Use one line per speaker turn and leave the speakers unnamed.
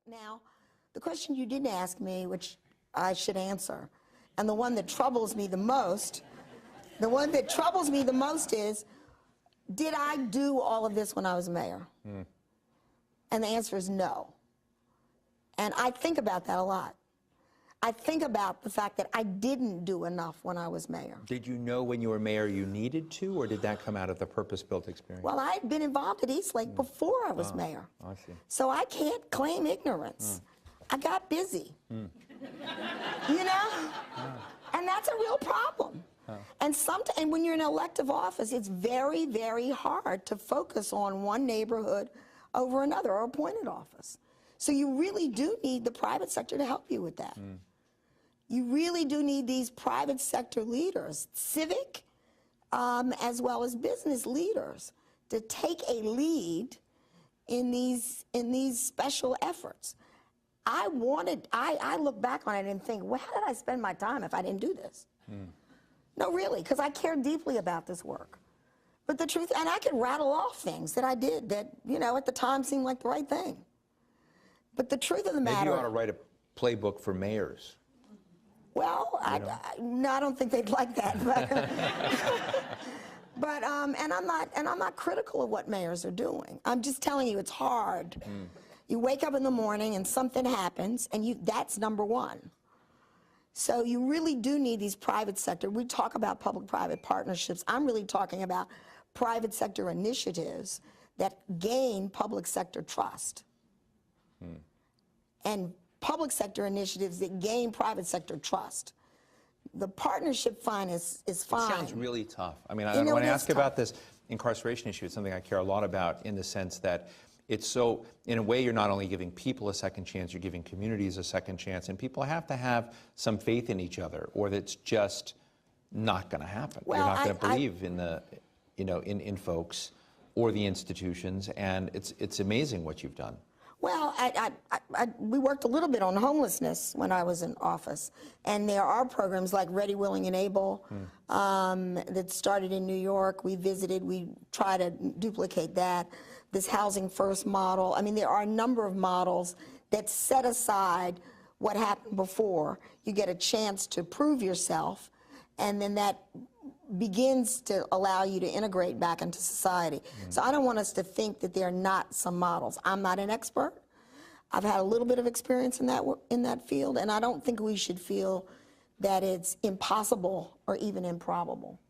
Now, the question you didn't ask me, which I should answer, and the one that troubles me the most, is, did I do all of this when I was mayor? And the answer is no. And I think about that a lot. I think about the fact that I didn't do enough when I was mayor.
Did you know when you were mayor you needed to, or did that come out of the purpose-built experience?
Well, I had been involved at Eastlake before I was mayor.
I see.
So I can't claim ignorance. I got busy. You know? And that's a real problem. And when you're in an elective office, it's very, very hard to focus on one neighborhood over another, or appointed office. So you really do need the private sector to help you with that. You really do need these private sector leaders, civic as well as business leaders, to take a lead in these special efforts. I look back on it and think, well, how did I spend my time if I didn't do this? No, really, because I care deeply about this work. But the truth, and I could rattle off things that I did that, you know, at the time seemed like the right thing. But the truth of the matter...
Maybe you ought to write a playbook for mayors.
Well, no, I don't think they'd like that. But, and I'm not critical of what mayors are doing. I'm just telling you, it's hard. You wake up in the morning and something happens, and that's number one. So you really do need these private sector. We talk about public-private partnerships. I'm really talking about private sector initiatives that gain public sector trust. And public sector initiatives that gain private sector trust. The partnership fine is fine.
It sounds really tough. I mean, I want to ask about this incarceration issue. It's something I care a lot about, in the sense that it's so, in a way, you're not only giving people a second chance, you're giving communities a second chance, and people have to have some faith in each other, or that's just not going to happen.
Well,
you're not going to believe in the, you know, in folks or the institutions, and it's amazing what you've done.
Well, we worked a little bit on homelessness when I was in office, and there are programs like Ready, Willing, and Able that started in New York. We visited, we try to duplicate that. This Housing First model. I mean, there are a number of models that set aside what happened before. You get a chance to prove yourself, and then that begins to allow you to integrate back into society. So I don't want us to think that there are not some models. I'm not an expert. I've had a little bit of experience in that field, and I don't think we should feel that it's impossible or even improbable.